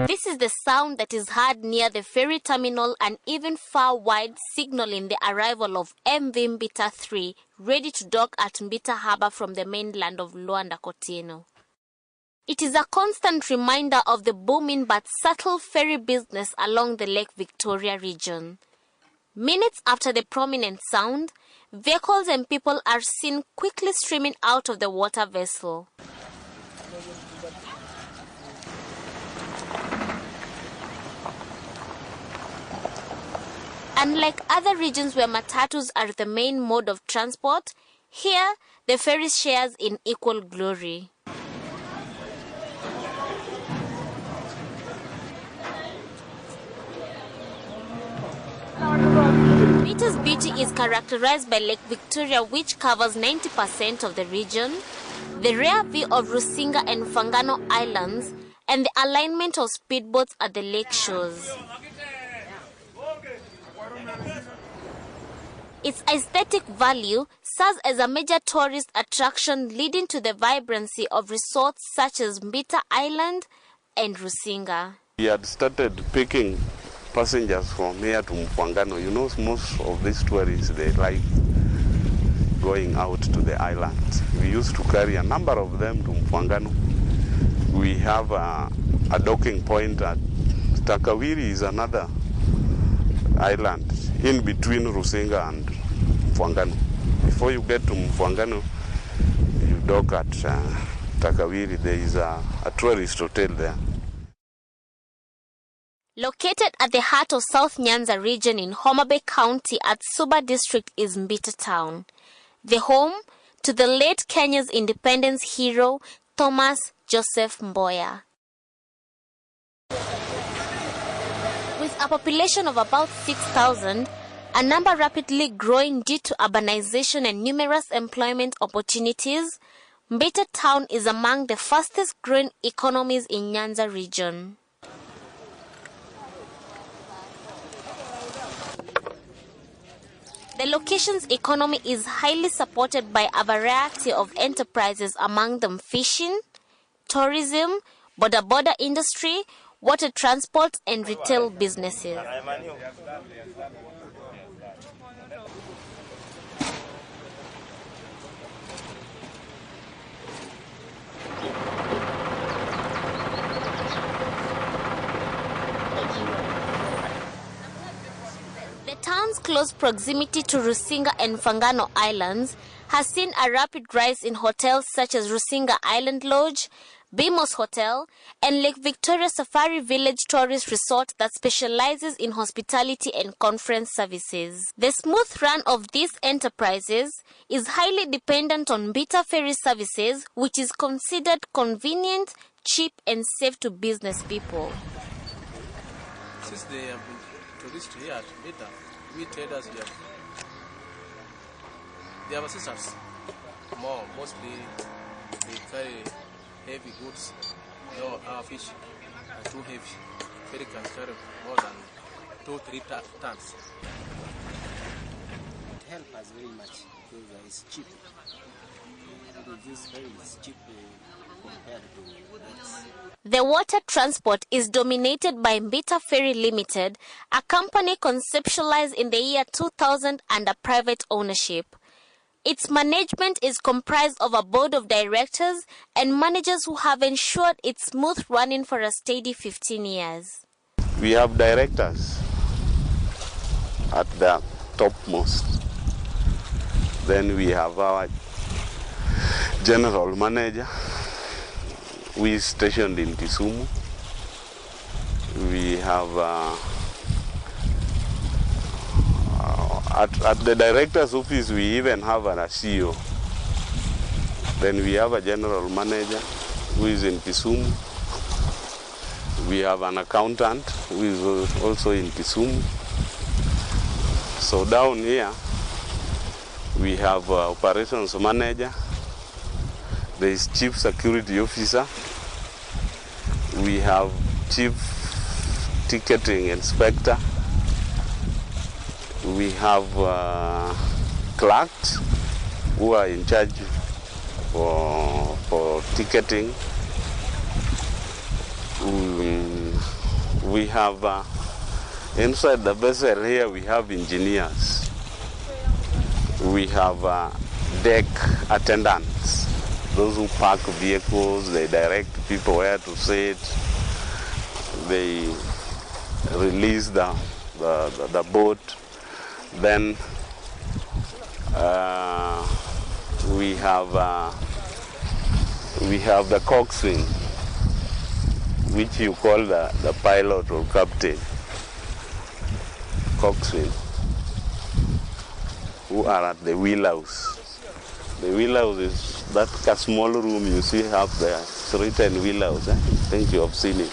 This is the sound that is heard near the ferry terminal and even far wide, signaling the arrival of MV Mbita 3, ready to dock at Mbita Harbour from the mainland of Luanda Kotino. It is a constant reminder of the booming but subtle ferry business along the Lake Victoria region. Minutes after the prominent sound, vehicles and people are seen quickly streaming out of the water vessel. Unlike other regions where matatus are the main mode of transport, here the ferry shares in equal glory. Mbita's beauty is characterized by Lake Victoria, which covers 90% of the region, the rare view of Rusinga and Fangano Islands, and the alignment of speedboats at the lake shores. Its aesthetic value serves as a major tourist attraction, leading to the vibrancy of resorts such as Mbita Island and Rusinga. We had started picking passengers from here to Mfwangano. You know, most of these tourists, they like going out to the islands. We used to carry a number of them to Mfwangano. We have a docking point at Takawiri is another island in between Rusinga and Mfwangano. Before you get to Mfwangano, you dock at Takawiri. There is a tourist hotel there. Located at the heart of South Nyanza region in Homa Bay County at Suba district is Mbita town, the home to the late Kenya's independence hero Thomas Joseph Mboya. With a population of about 6,000, a number rapidly growing due to urbanization and numerous employment opportunities, Mbita town is among the fastest growing economies in Nyanza region. The location's economy is highly supported by a variety of enterprises, among them fishing, tourism, border industry, water transport, and retail businesses. The town's close proximity to Rusinga and Fangano Islands has seen a rapid rise in hotels such as Rusinga Island Lodge, Bimos Hotel, and Lake Victoria Safari Village Tourist Resort that specializes in hospitality and conference services. The smooth run of these enterprises is highly dependent on Mbita ferry services, which is considered convenient, cheap, and safe to business people. Since they have been tourists here at Mbita, we traders, they have assistance more. Mostly they carry heavy goods. Our fish are too heavy. Ferry can carry more than 2-3 tons. It helps us very much because it's cheap. This ferry is cheap compared to others. The water transport is dominated by Mbita Ferry Limited, a company conceptualized in the year 2000 under private ownership. Its management is comprised of a board of directors and managers who have ensured its smooth running for a steady 15 years. We have directors at the topmost. Then we have our general manager, who is stationed in Kisumu. We have at the director's office, we even have a CEO. Then we have a general manager who is in Kisumu. We have an accountant who is also in Kisumu. So down here, we have operations manager, There is chief security officer. We have chief ticketing inspector. We have clerks who are in charge for ticketing. We have inside the vessel here we have engineers. We have deck attendants, those who park vehicles, they direct people where to sit, they release the boat. Then we have the coxswain, which you call the pilot or captain. Coxswain, who are at the wheelhouse. The wheelhouse is that small room you see up there. It's written wheelhouse. I think you have seen it.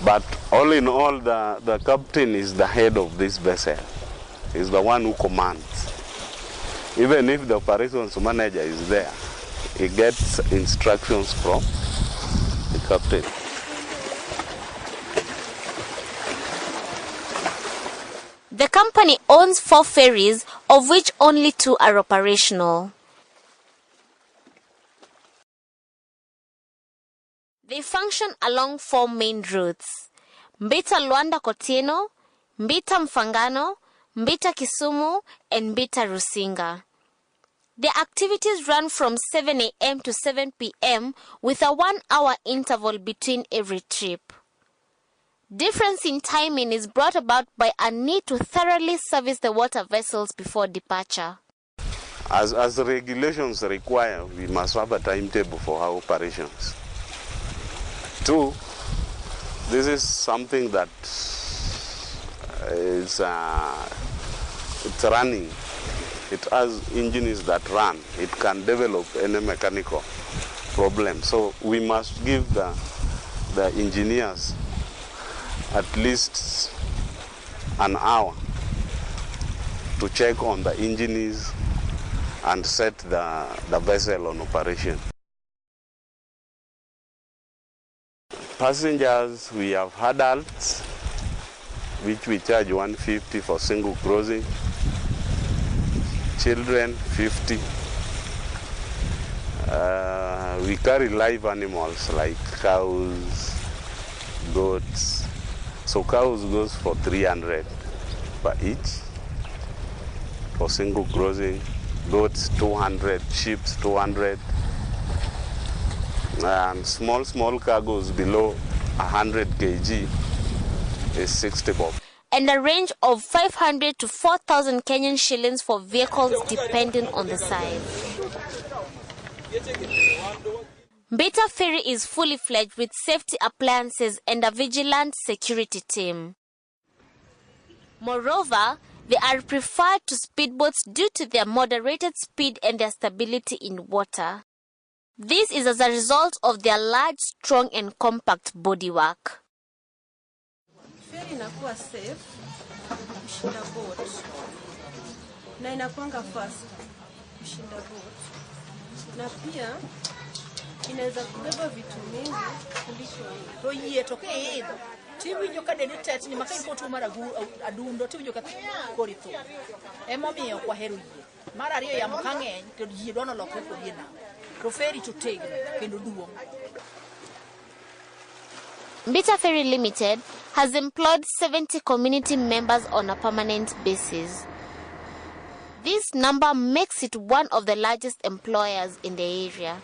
But all in all, the captain is the head of this vessel. He's the one who commands. Even if the operations manager is there, he gets instructions from the captain. The company owns 4 ferries, of which only 2 are operational. They function along 4 main routes: Mbita Luanda Kotieno, Mbita Mfangano, Mbita Kisumu, and Mbita Rusinga. Their activities run from 7 a.m. to 7 p.m. with a 1-hour interval between every trip. Difference in timing is brought about by a need to thoroughly service the water vessels before departure. As the regulations require, we must have a timetable for our operations. 2, this is something that is it's running. It has engines that run. It can develop any mechanical problem. So we must give the engineers at least an hour to check on the engines and set the vessel on operation. Passengers, we have adults, which we charge 150 for single crossing. Children, 50. We carry live animals like cows, goats. So cows goes for 300 per each for single crossing. Goats 200, sheep 200, and small cargos below 100 kg is 60 bob. And a range of 500 to 4,000 Kenyan shillings for vehicles depending on the size. Mbita Ferry is fully fledged with safety appliances and a vigilant security team. Moreover, they are preferred to speedboats due to their moderated speed and their stability in water. This is as a result of their large, strong and compact bodywork. Ferry inakuwa safe kushinda boat na inakuanga fast kushinda boat, na pia inaweza kubeba vitu mingi kuliko toyie tokee tiwi joka delitet ni makai ko mara adundo tiwi joka korito emomiyo kwa heru yie mara ariyo ya mkang'eny to yie dono lokre ko yie na to ferry to take kendo duong. Mbita Ferry Limited has employed 70 community members on a permanent basis. This number makes it one of the largest employers in the area.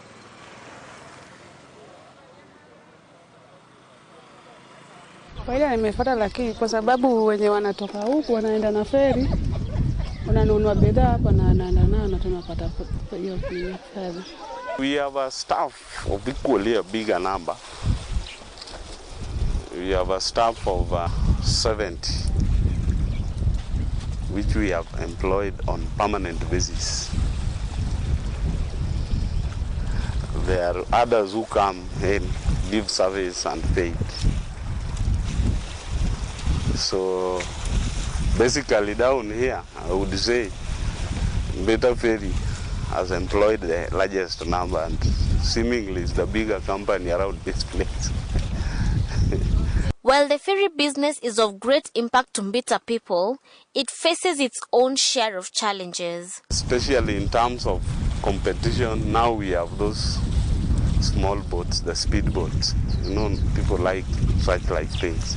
Faida nimefuata, lakini kwa sababu wenye wanatoka huku wanaenda na ferry, wananunua bidhaa hapa na tunapata hiyo fedha. We have a staff of equally a bigger number. We have a staff of 70, which we have employed on permanent basis. There are others who come and give service and pay. So basically down here, I would say Mbita Ferry has employed the largest number and seemingly is the bigger company around this place. While the ferry business is of great impact to Mbita people, it faces its own share of challenges. Especially in terms of competition, now we have those small boats, the speed boats. You know, people like such things.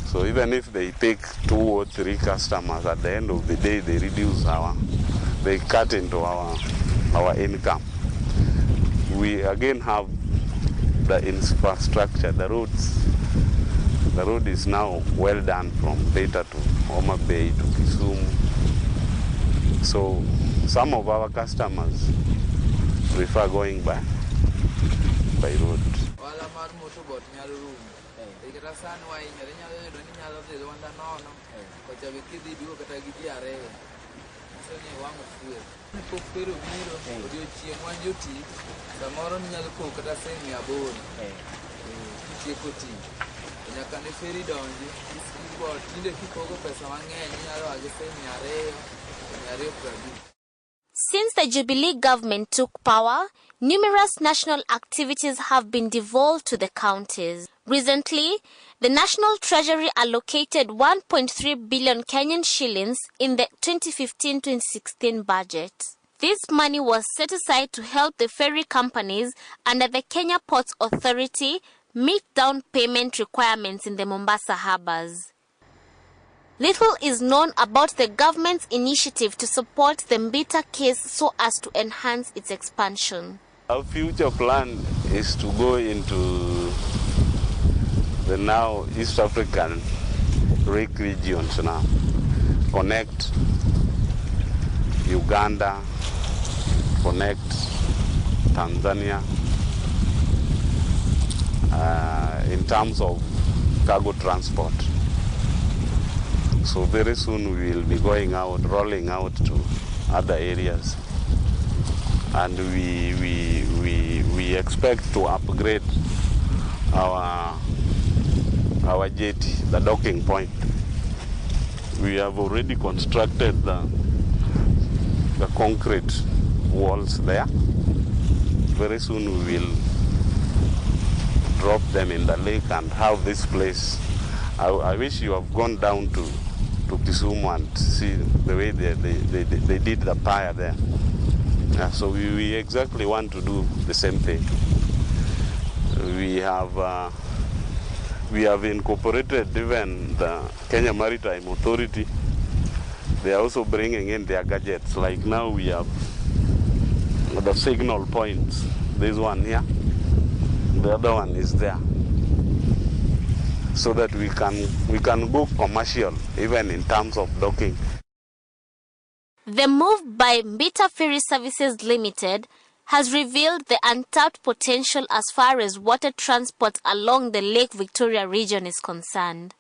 So even if they take 2 or 3 customers, at the end of the day, they cut into our income. We again have the infrastructure, the roads. The road is now well done from Beta to Homa Bay to Kisumu. So some of our customers prefer going by road. Since the Jubilee government took power, numerous national activities have been devolved to the counties. Recently, the National Treasury allocated 1.3 billion Kenyan shillings in the 2015-2016 budget. This money was set aside to help the ferry companies under the Kenya Ports Authority meet down payment requirements in the Mombasa harbors. Little is known about the government's initiative to support the Mbita case so as to enhance its expansion. Our future plan is to go into the now East African RIC regions now, connect Uganda, connect Tanzania, in terms of cargo transport. So very soon we will be rolling out to other areas, and we expect to upgrade our jetty, the docking point. We have already constructed the concrete walls there. Very soon we will drop them in the lake and have this place. I wish you have gone down to Kisumu and see the way they did the pier there. So we exactly want to do the same thing. We have incorporated even the Kenya Maritime Authority. They are also bringing in their gadgets. Like now we have the signal points. This one here, the other one is there. So that we can go commercial even in terms of docking. The move by Mbita Ferry Services Limited has revealed the untapped potential as far as water transport along the Lake Victoria region is concerned.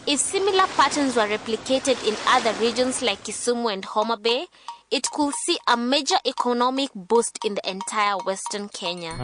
If similar patterns were replicated in other regions like Kisumu and Homa Bay, it could see a major economic boost in the entire Western Kenya.